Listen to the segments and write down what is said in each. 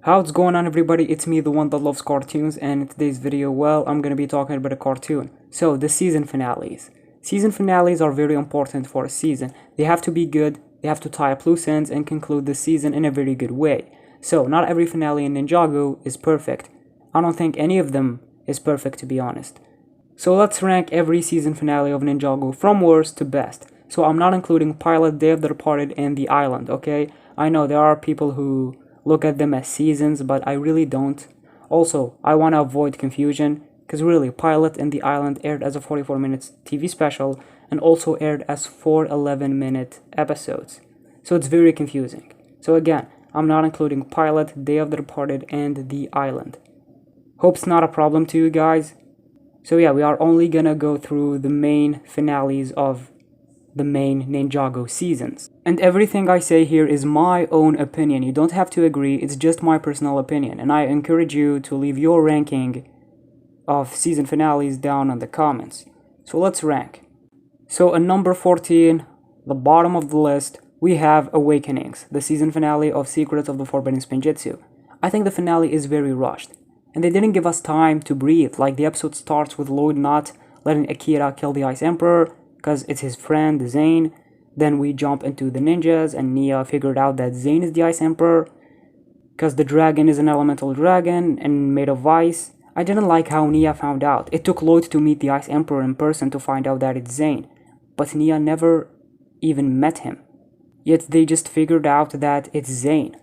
How's going on, everybody? It's me, the one that loves cartoons, and in today's video, well, I'm gonna be talking about a cartoon. So, the season finales. Season finales are very important for a season. They have to be good, they have to tie up loose ends and conclude the season in a very good way. So, not every finale in Ninjago is perfect. I don't think any of them is perfect, to be honest. So let's rank every season finale of Ninjago from worst to best. So I'm not including Pilot, Day of the Departed, and The Island, okay? I know there are people who look at them as seasons, but I really don't. Also, I want to avoid confusion, because really, Pilot and The Island aired as a 44 minutes TV special, and also aired as 4 11-minute episodes. So it's very confusing. So again, I'm not including Pilot, Day of the Departed, and The Island. Hope it's not a problem to you guys. So yeah, we are only gonna go through the main finales of the main Ninjago seasons. And everything I say here is my own opinion. You don't have to agree, it's just my personal opinion. And I encourage you to leave your ranking of season finales down in the comments. So let's rank. So at number 14, the bottom of the list, we have Awakenings, the season finale of Secrets of the Forbidden Spinjitzu. I think the finale is very rushed. And they didn't give us time to breathe. Like, the episode starts with Lloyd not letting Akira kill the Ice Emperor because it's his friend Zane. Then we jump into the ninjas and Nia figured out that Zane is the Ice Emperor because the dragon is an elemental dragon and made of ice. I didn't like how Nia found out. It took Lloyd to meet the Ice Emperor in person to find out that it's Zane. But Nia never even met him. Yet they just figured out that it's Zane.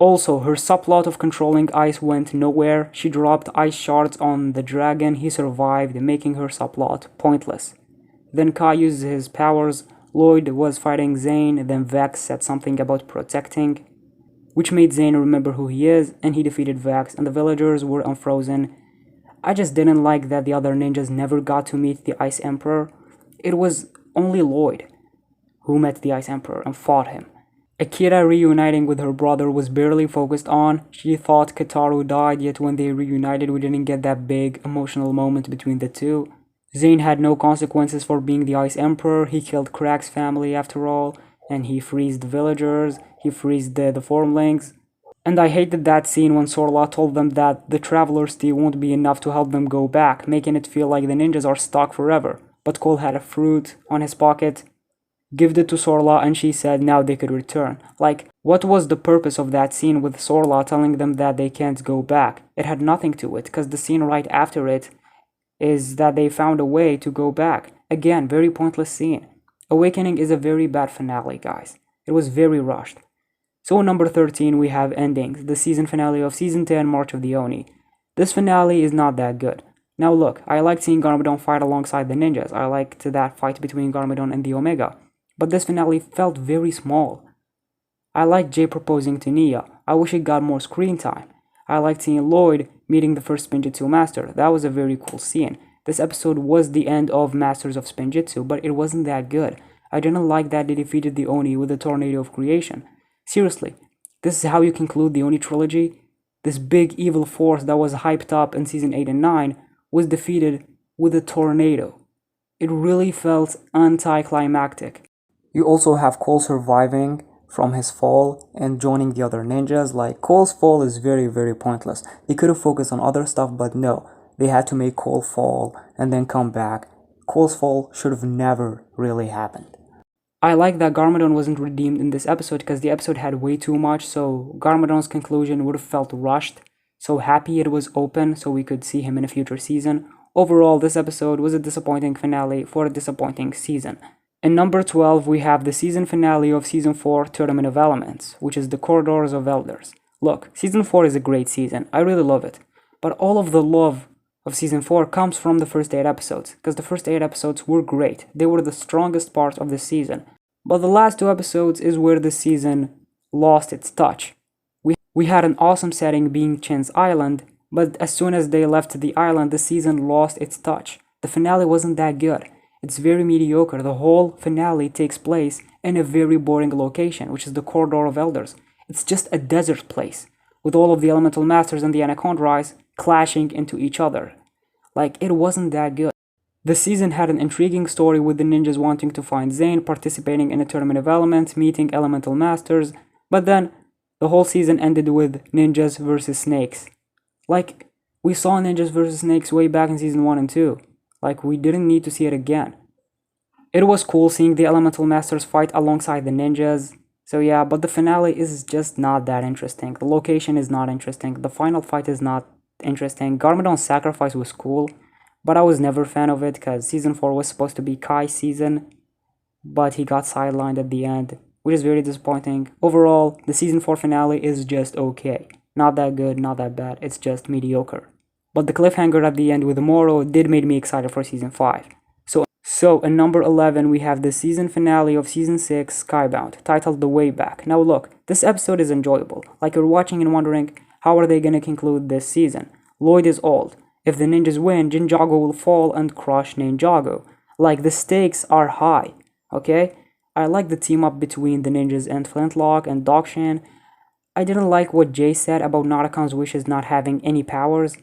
Also, her subplot of controlling ice went nowhere. She dropped ice shards on the dragon, he survived, making her subplot pointless. Then Kai uses his powers, Lloyd was fighting Zane, then Vex said something about protecting, which made Zane remember who he is, and he defeated Vex, and the villagers were unfrozen. I just didn't like that the other ninjas never got to meet the Ice Emperor. It was only Lloyd who met the Ice Emperor and fought him. Akira reuniting with her brother was barely focused on. She thought Kataru died, yet when they reunited we didn't get that big emotional moment between the two. Zane had no consequences for being the Ice Emperor. He killed Crack's family after all, and he freed the villagers, he freed the formlings. And I hated that scene when Sorla told them that the Traveler's Tea won't be enough to help them go back, making it feel like the ninjas are stuck forever. But Cole had a fruit on his pocket, gave it to Sorla, and she said now they could return. Like, what was the purpose of that scene with Sorla telling them that they can't go back? It had nothing to it, because the scene right after it is that they found a way to go back. Again, very pointless scene. Awakening is a very bad finale, guys. It was very rushed. So number 13 we have Endings, the season finale of Season 10, March of the Oni. This finale is not that good. Now look, I liked seeing Garmadon fight alongside the ninjas. I liked that fight between Garmadon and the Omega. But this finale felt very small. I liked Jay proposing to Nia. I wish he got more screen time. I liked seeing Lloyd meeting the first Spinjitzu master. That was a very cool scene. This episode was the end of Masters of Spinjitzu, but it wasn't that good. I didn't like that they defeated the Oni with the Tornado of Creation. Seriously, this is how you conclude the Oni trilogy? This big evil force that was hyped up in season 8 and 9 was defeated with a tornado. It really felt anticlimactic. You also have Cole surviving from his fall and joining the other ninjas. Like, Cole's fall is very, very pointless. They could have focused on other stuff, but no. They had to make Cole fall and then come back. Cole's fall should have never really happened. I like that Garmadon wasn't redeemed in this episode because the episode had way too much, so Garmadon's conclusion would have felt rushed. So happy it was open so we could see him in a future season. Overall, this episode was a disappointing finale for a disappointing season. In number 12, we have the season finale of Season 4, Tournament of Elements, which is the Corridors of Elders. Look, Season 4 is a great season, I really love it. But all of the love of Season 4 comes from the first 8 episodes, because the first 8 episodes were great. They were the strongest part of the season. But the last 2 episodes is where the season lost its touch. We had an awesome setting being Chen's Island, but as soon as they left the island, the season lost its touch. The finale wasn't that good. It's very mediocre. The whole finale takes place in a very boring location, which is the Corridor of Elders. It's just a desert place, with all of the Elemental Masters and the Anacondra's clashing into each other. Like, it wasn't that good. The season had an intriguing story with the ninjas wanting to find Zane, participating in a Tournament of Elements, meeting Elemental Masters, but then The whole season ended with ninjas versus snakes. Like, we saw ninjas versus snakes way back in season 1 and 2. Like, we didn't need to see it again. It was cool seeing the elemental masters fight alongside the ninjas. So yeah, but the finale is just not that interesting. The location is not interesting. The final fight is not interesting. Garmadon's sacrifice was cool, but I was never a fan of it because season 4 was supposed to be Kai's season, but he got sidelined at the end, which is very disappointing. Overall, the season 4 finale is just okay. Not that good, not that bad, it's just mediocre. But the cliffhanger at the end with Moro did make me excited for season 5. So in number 11 we have the season finale of season 6, Skybound, titled The Way Back. Now look, this episode is enjoyable. Like you're watching and wondering, how are they gonna conclude this season? Lloyd is old. If the ninjas win, Ninjago will fall and crush Ninjago. Like the stakes are high, okay? I like the team up between the ninjas and Flintlock and Dogshan. I didn't like what Jay said about Narakan's wishes not having any powers.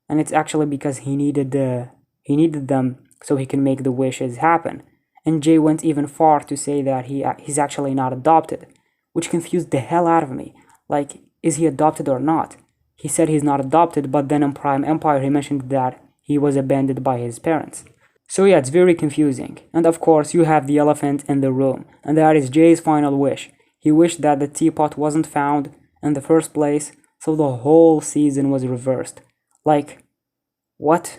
And it's actually because he needed them so he can make the wishes happen. And Jay went even far to say that he's actually not adopted, which confused the hell out of me. Like, is he adopted or not? He said he's not adopted, but then in Prime Empire he mentioned that he was abandoned by his parents. So yeah, it's very confusing. And of course, you have the elephant in the room, and that is Jay's final wish. He wished that the teapot wasn't found in the first place, so the whole season was reversed. Like, what?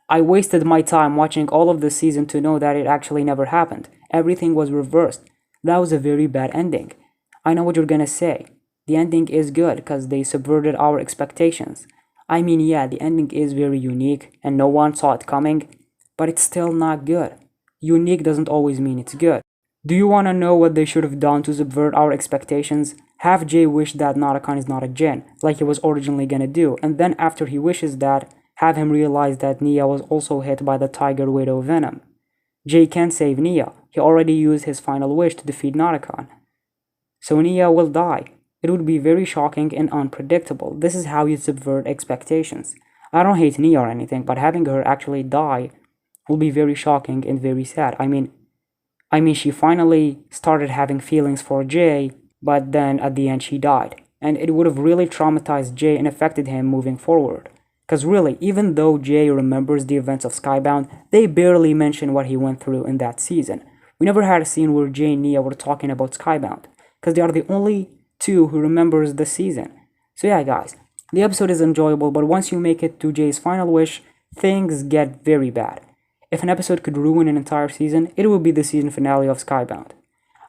I wasted my time watching all of this season to know that it actually never happened. Everything was reversed. That was a very bad ending. I know what you're gonna say. The ending is good because they subverted our expectations. I mean, yeah, the ending is very unique and no one saw it coming, but it's still not good. Unique doesn't always mean it's good. Do you wanna know what they should have done to subvert our expectations? Have Jay wish that Narakan is not a djinn, like he was originally gonna do, and then after he wishes that, have him realize that Nia was also hit by the Tiger Widow venom. Jay can't save Nia. He already used his final wish to defeat Narakan. So Nia will die. It would be very shocking and unpredictable. This is how you subvert expectations. I don't hate Nia or anything, but having her actually die will be very shocking and very sad. I mean, she finally started having feelings for Jay, but then at the end she died. And it would have really traumatized Jay and affected him moving forward. Because really, even though Jay remembers the events of Skybound, they barely mention what he went through in that season. We never had a scene where Jay and Nia were talking about Skybound, because they are the only two who remembers the season. So yeah guys, the episode is enjoyable, but once you make it to Jay's final wish, things get very bad. If an episode could ruin an entire season, it would be the season finale of Skybound.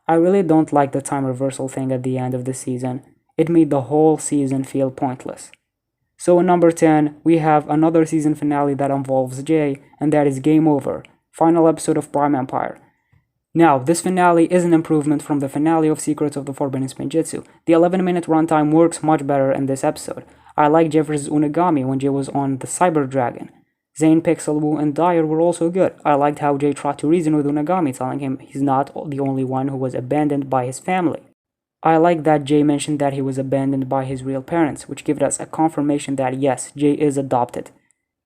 I really don't like the time reversal thing at the end of the season. It made the whole season feel pointless. So in number 10, we have another season finale that involves Jay, and that is Game Over, final episode of Prime Empire. Now, this finale is an improvement from the finale of Secrets of the Forbidden Spinjitzu. The 11-minute runtime works much better in this episode. I like Jeffers' Unagami when Jay was on the Cyber Dragon. Zane, Pixelwu, and Dyer were also good. I liked how Jay tried to reason with Unagami, telling him he's not the only one who was abandoned by his family. I like that Jay mentioned that he was abandoned by his real parents, which gave us a confirmation that yes, Jay is adopted.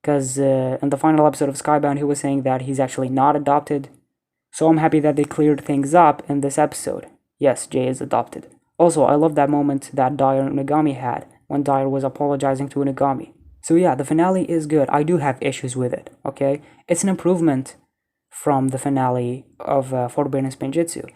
Because in the final episode of Skybound, he was saying that he's actually not adopted. So I'm happy that they cleared things up in this episode. Yes, Jay is adopted. Also, I love that moment that Dyer and Unagami had when Dyer was apologizing to Unagami. So yeah, the finale is good. I do have issues with it, okay? It's an improvement from the finale of Forbidden Spinjitzu.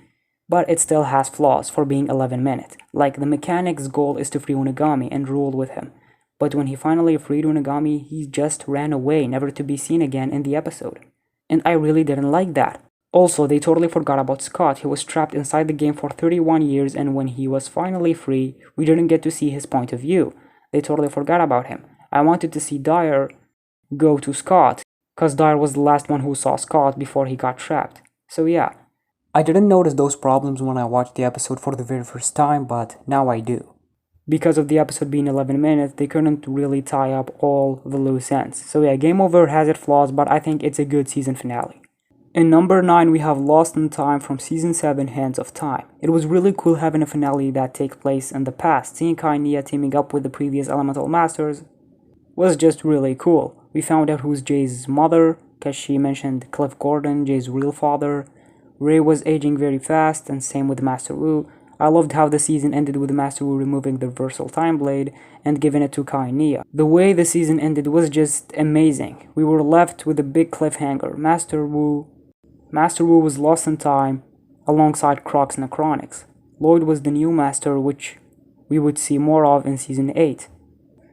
But it still has flaws for being 11 minutes. Like, the mechanic's goal is to free Unagami and rule with him. But when he finally freed Unagami, he just ran away, never to be seen again in the episode. And I really didn't like that. Also, they totally forgot about Scott. He was trapped inside the game for 31 years, and when he was finally free, we didn't get to see his point of view. They totally forgot about him. I wanted to see Dyer go to Scott, because Dyer was the last one who saw Scott before he got trapped. So yeah. I didn't notice those problems when I watched the episode for the very first time, but now I do. Because of the episode being 11 minutes, they couldn't really tie up all the loose ends. So yeah, Game Over has its flaws, but I think it's a good season finale. In number 9, we have Lost in Time from Season 7, Hands of Time. It was really cool having a finale that takes place in the past. Seeing Kai and Nia teaming up with the previous Elemental Masters was just really cool. We found out who's Jay's mother, because she mentioned Cliff Gordon, Jay's real father. Ray was aging very fast, and same with Master Wu. I loved how the season ended with Master Wu removing the Reversal Time Blade and giving it to Kai and Nia. The way the season ended was just amazing. We were left with a big cliffhanger. Master Wu was lost in time alongside Croc's Necronics. Lloyd was the new master, which we would see more of in Season 8.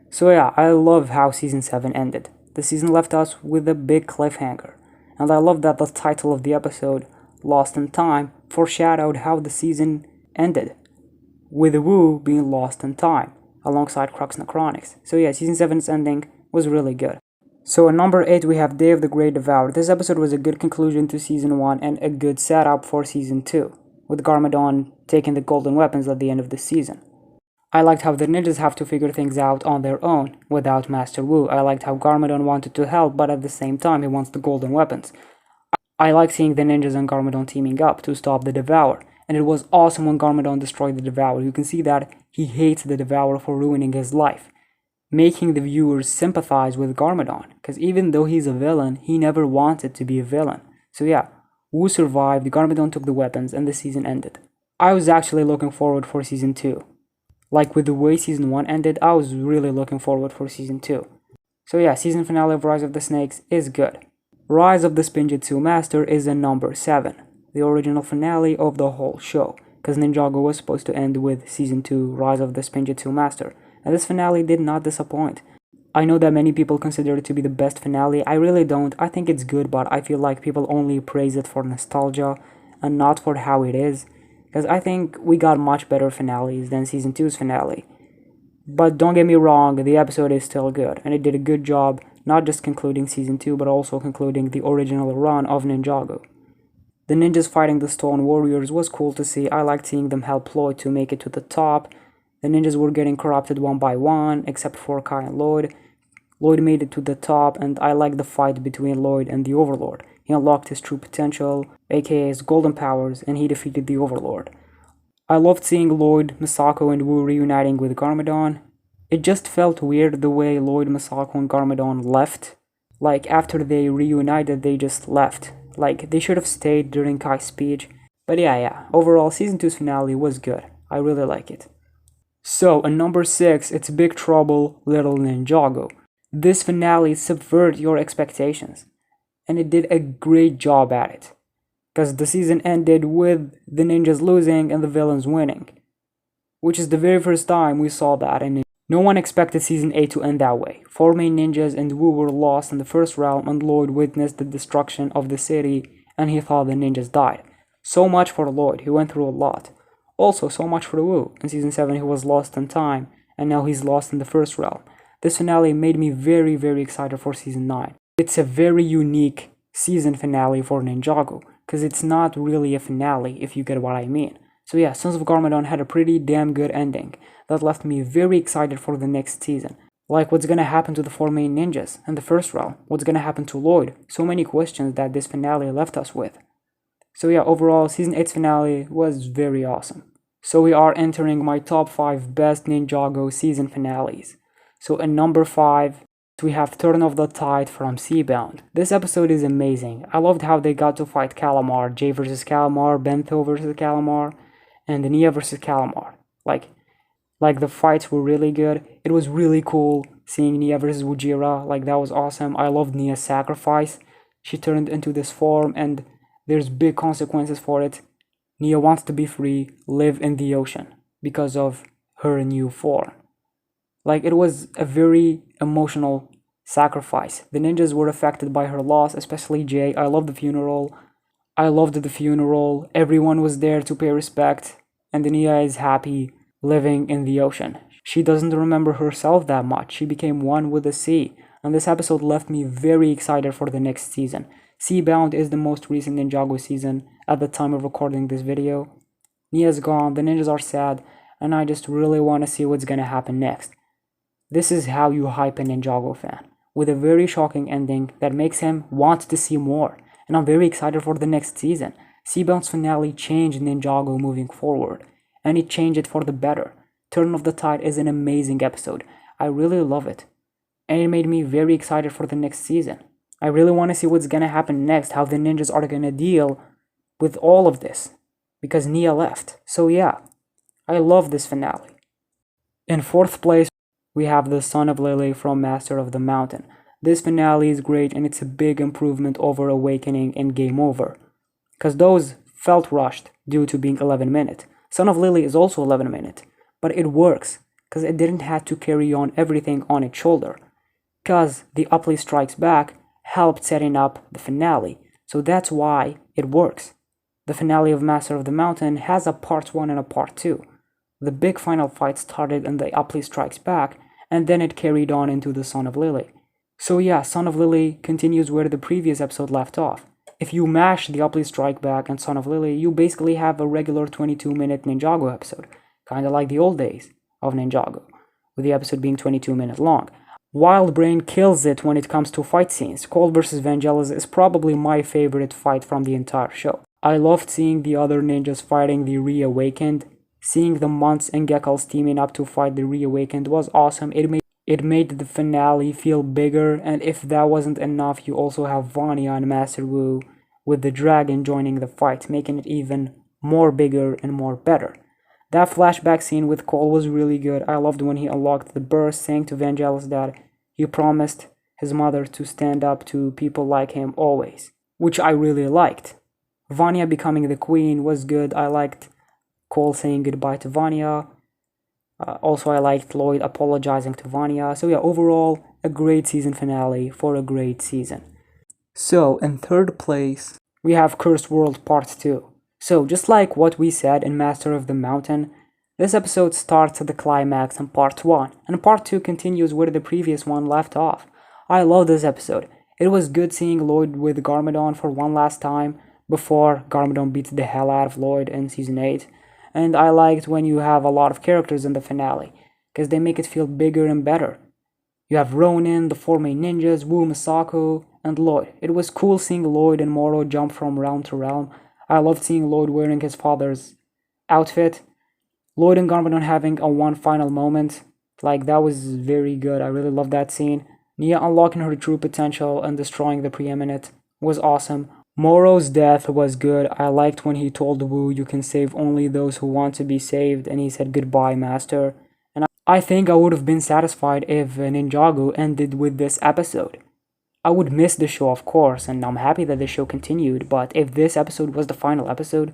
So yeah, I love how Season 7 ended. The season left us with a big cliffhanger, and I love that the title of the episode, Lost in Time, foreshadowed how the season ended, with Wu being lost in time, alongside Croc's Necronics. So yeah, Season 7's ending was really good. So at number 8 we have Day of the Great Devour. This episode was a good conclusion to Season 1 and a good setup for Season 2, with Garmadon taking the golden weapons at the end of the season. I liked how the ninjas have to figure things out on their own, without Master Wu. I liked how Garmadon wanted to help, but at the same time he wants the golden weapons. I like seeing the ninjas and Garmadon teaming up to stop the Devour, and it was awesome when Garmadon destroyed the Devour. You can see that he hates the Devour for ruining his life, making the viewers sympathize with Garmadon, because even though he's a villain, he never wanted to be a villain. So yeah, Wu survived, Garmadon took the weapons, and the season ended. I was actually looking forward for Season 2. Like with the way Season 1 ended, I was really looking forward for Season 2. So yeah, season finale of Rise of the Snakes is good. Rise of the Spinjitzu Master is a number 7, the original finale of the whole show, because Ninjago was supposed to end with Season 2, Rise of the Spinjitzu Master, and this finale did not disappoint. I know that many people consider it to be the best finale. I really don't. I think it's good, but I feel like people only praise it for nostalgia and not for how it is, because I think we got much better finales than Season 2's finale. But don't get me wrong, the episode is still good, and it did a good job not just concluding Season 2, but also concluding the original run of Ninjago. The ninjas fighting the Stone Warriors was cool to see. I liked seeing them help Lloyd to make it to the top. The ninjas were getting corrupted one by one, except for Kai and Lloyd. Lloyd made it to the top, and I liked the fight between Lloyd and the Overlord. He unlocked his true potential, aka his golden powers, and he defeated the Overlord. I loved seeing Lloyd, Misako, and Wu reuniting with Garmadon. It just felt weird the way Lloyd, Misako, and Garmadon left. Like, after they reunited, they just left. Like, they should have stayed during Kai's speech. But yeah, overall, Season 2's finale was good. I really like it. So, at number 6, it's Big Trouble, Little Ninjago. This finale subverted your expectations, and it did a great job at it, because the season ended with the ninjas losing and the villains winning, which is the very first time we saw that, and no one expected Season 8 to end that way. 4 main ninjas and Wu were lost in the first realm, and Lloyd witnessed the destruction of the city, and he thought the ninjas died. So much for Lloyd, he went through a lot. Also, so much for Wu. In Season 7 he was lost in time, and now he's lost in the first realm. This finale made me very, very excited for Season 9. It's a very unique season finale for Ninjago, because it's not really a finale, if you get what I mean. So yeah, Sons of Garmadon had a pretty damn good ending that left me very excited for the next season. Like, what's gonna happen to the 4 main ninjas in the first realm? What's gonna happen to Lloyd? So many questions that this finale left us with. So yeah, overall, Season 8's finale was very awesome. So we are entering my top 5 best Ninjago season finales. So at number 5, we have Turn of the Tide from Skybound. This episode is amazing. I loved how they got to fight Calamar, Jay vs. Calamar, Bentho vs. Calamar, and Nia vs. Calamar. Like the fights were really good. It was really cool seeing Nia vs. Wujira. Like, that was awesome. I loved Nia's sacrifice. She turned into this form, and there's big consequences for it. Nia wants to be free, live in the ocean, because of her new form. Like, it was a very emotional sacrifice. The ninjas were affected by her loss, especially Jay. I loved the funeral. Everyone was there to pay respect, and Nia is happy living in the ocean. She doesn't remember herself that much. She became one with the sea, and this episode left me very excited for the next season. Skybound is the most recent Ninjago season at the time of recording this video. Nia's gone, the ninjas are sad, and I just really want to see what's gonna happen next. This is how you hype a Ninjago fan, with a very shocking ending that makes him want to see more, and I'm very excited for the next season. Skybound's finale changed Ninjago moving forward, and it changed it for the better. Turn of the Tide is an amazing episode. I really love it, and it made me very excited for the next season. I really want to see what's gonna happen next, how the ninjas are gonna deal with all of this, because Nia left. So yeah, I love this finale. In fourth place, we have the Son of Lily from Master of the Mountain. This finale is great and it's a big improvement over Awakening and Game Over, because those felt rushed due to being 11 minutes. Son of Lily is also 11 minutes, but it works because it didn't have to carry on everything on its shoulder, because the Upley Strikes Back helped setting up the finale, so that's why it works. The finale of Master of the Mountain has a part 1 and a part 2. The big final fight started in the Upley Strikes Back, and then it carried on into the Son of Lily. So yeah, Son of Lily continues where the previous episode left off. If you mash the Upley Strike Back and Son of Lily, you basically have a regular 22-minute Ninjago episode, kinda like the old days of Ninjago, with the episode being 22 minutes long. Wild Brain kills it when it comes to fight scenes. Cole vs. Vangelis is probably my favorite fight from the entire show. I loved seeing the other ninjas fighting the Reawakened. Seeing the Months and Geckos teaming up to fight the Reawakened was awesome. It made the finale feel bigger, and if that wasn't enough, you also have Vanya and Master Wu with the dragon joining the fight, making it even more bigger and more better. That flashback scene with Cole was really good. I loved when he unlocked the burst, saying to Vangelis that he promised his mother to stand up to people like him always, which I really liked. Vanya becoming the queen was good. I liked Cole saying goodbye to Vanya. Also, I liked Lloyd apologizing to Vanya. So yeah, overall, a great season finale for a great season. So, in third place, we have Cursed World Part 2. So, just like what we said in Master of the Mountain, this episode starts at the climax in Part 1, and Part 2 continues where the previous one left off. I love this episode. It was good seeing Lloyd with Garmadon for one last time before Garmadon beats the hell out of Lloyd in Season 8. And I liked when you have a lot of characters in the finale, because they make it feel bigger and better. You have Ronin, the four main ninjas, Wu, Misako, and Lloyd. It was cool seeing Lloyd and Moro jump from realm to realm. I loved seeing Lloyd wearing his father's outfit. Lloyd and Garmadon having a one final moment, like that was very good. I really loved that scene. Nia unlocking her true potential and destroying the Preeminent was awesome. Moro's death was good. I liked when he told Wu you can save only those who want to be saved, and he said goodbye, master. And I think I would have been satisfied if Ninjago ended with this episode. I would miss the show, of course, and I'm happy that the show continued, but if this episode was the final episode,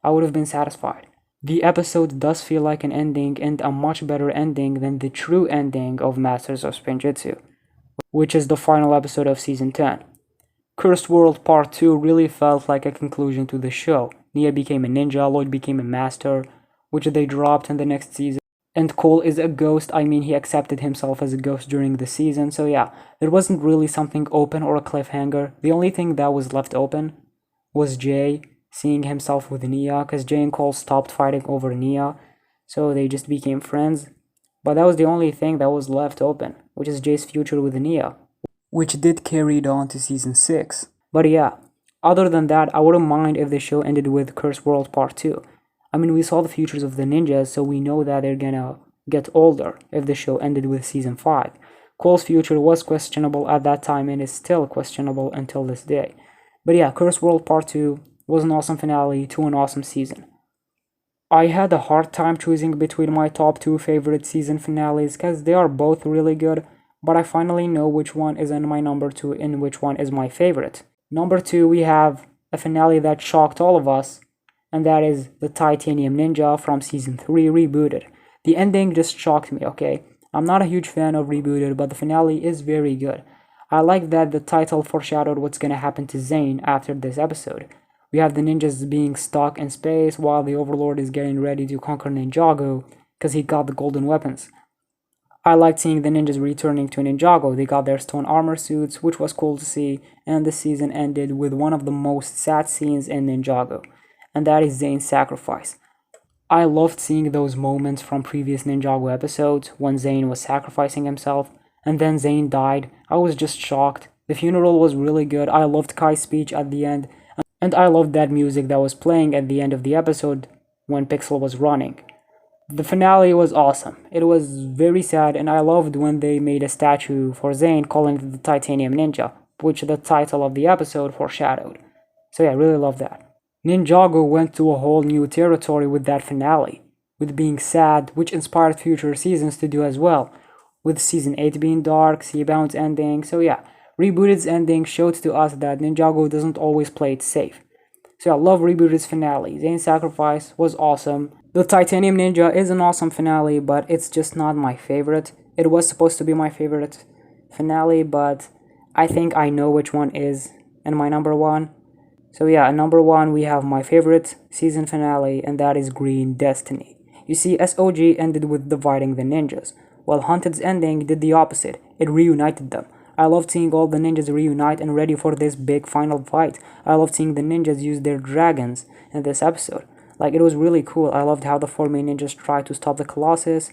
I would have been satisfied. The episode does feel like an ending, and a much better ending than the true ending of Masters of Spinjitzu, which is the final episode of Season 10. Cursed World Part 2 really felt like a conclusion to the show. Nia became a ninja, Lloyd became a master, which they dropped in the next season. And Cole is a ghost. I mean, he accepted himself as a ghost during the season, so yeah, there wasn't really something open or a cliffhanger. The only thing that was left open was Jay seeing himself with Nia, because Jay and Cole stopped fighting over Nia, so they just became friends. But that was the only thing that was left open, which is Jay's future with Nia, which did carry it on to Season 6. But yeah, other than that, I wouldn't mind if the show ended with Cursed World Part 2. I mean, we saw the futures of the ninjas, so we know that they're gonna get older if the show ended with Season 5. Cole's future was questionable at that time and is still questionable until this day. But yeah, Cursed World Part 2 was an awesome finale to an awesome season. I had a hard time choosing between my top 2 favorite season finales because they are both really good, but I finally know which one is in my number 2 and which one is my favorite. Number 2, we have a finale that shocked all of us, and that is the Titanium Ninja from Season 3 Rebooted. The ending just shocked me, okay? I'm not a huge fan of Rebooted, but the finale is very good. I like that the title foreshadowed what's gonna happen to Zane after this episode. We have the ninjas being stuck in space while the Overlord is getting ready to conquer Ninjago because he got the golden weapons. I liked seeing the ninjas returning to Ninjago. They got their stone armor suits, which was cool to see, and the season ended with one of the most sad scenes in Ninjago, and that is Zane's sacrifice. I loved seeing those moments from previous Ninjago episodes when Zane was sacrificing himself, and then Zane died. I was just shocked. The funeral was really good. I loved Kai's speech at the end, and I loved that music that was playing at the end of the episode when Pixel was running. The finale was awesome. It was very sad, and I loved when they made a statue for Zane calling it the Titanium Ninja, which the title of the episode foreshadowed. So yeah, I really love that. Ninjago went to a whole new territory with that finale. with being sad, which inspired future seasons to do as well, with season 8 being dark, Skybound's ending. So yeah, Rebooted's ending showed to us that Ninjago doesn't always play it safe. So I love Rebooted's finale. Zane's sacrifice was awesome. The Titanium Ninja is an awesome finale, but it's just not my favorite. It was supposed to be my favorite finale, but I think I know which one is and my number one. So yeah, at number one we have my favorite season finale, and that is Green Destiny. You see, SOG ended with dividing the ninjas, while Hunted's ending did the opposite. It reunited them. I loved seeing all the ninjas reunite and ready for this big final fight. I loved seeing the ninjas use their dragons in this episode. Like, it was really cool. I loved how the four main ninjas tried to stop the Colossus.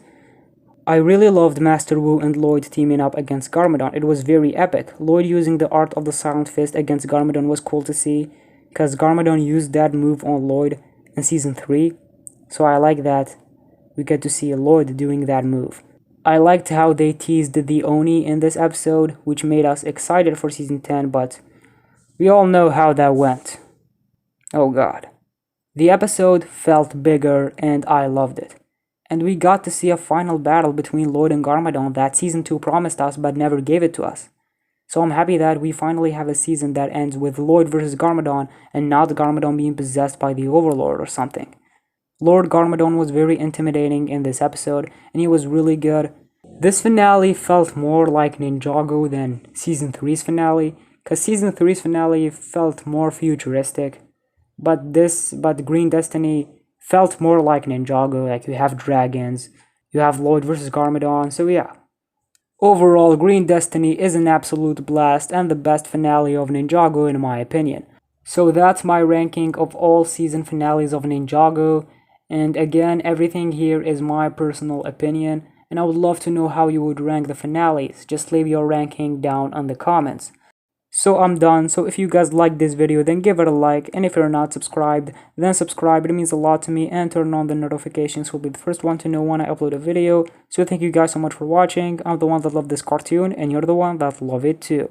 I really loved Master Wu and Lloyd teaming up against Garmadon. It was very epic. Lloyd using the art of the Silent Fist against Garmadon was cool to see, because Garmadon used that move on Lloyd in Season 3. So I like that we get to see Lloyd doing that move. I liked how they teased the Oni in this episode, which made us excited for Season 10, but we all know how that went. Oh god. The episode felt bigger and I loved it. And we got to see a final battle between Lloyd and Garmadon that Season 2 promised us but never gave it to us. So I'm happy that we finally have a season that ends with Lloyd versus Garmadon and not Garmadon being possessed by the Overlord or something. Lord Garmadon was very intimidating in this episode, and he was really good. This finale felt more like Ninjago than Season 3's finale, because Season 3's finale felt more futuristic, but Green Destiny felt more like Ninjago. Like, you have dragons, you have Lloyd versus Garmadon, so yeah. Overall, Green Destiny is an absolute blast and the best finale of Ninjago in my opinion. So that's my ranking of all season finales of Ninjago. And again, everything here is my personal opinion, and I would love to know how you would rank the finales. Just leave your ranking down in the comments. So I'm done. So if you guys liked this video, then give it a like, and if you're not subscribed, then subscribe. It means a lot to me, and turn on the notifications. Will be the first one to know when I upload a video. So thank you guys so much for watching. I'm the one that love this cartoon, and you're the one that love it too.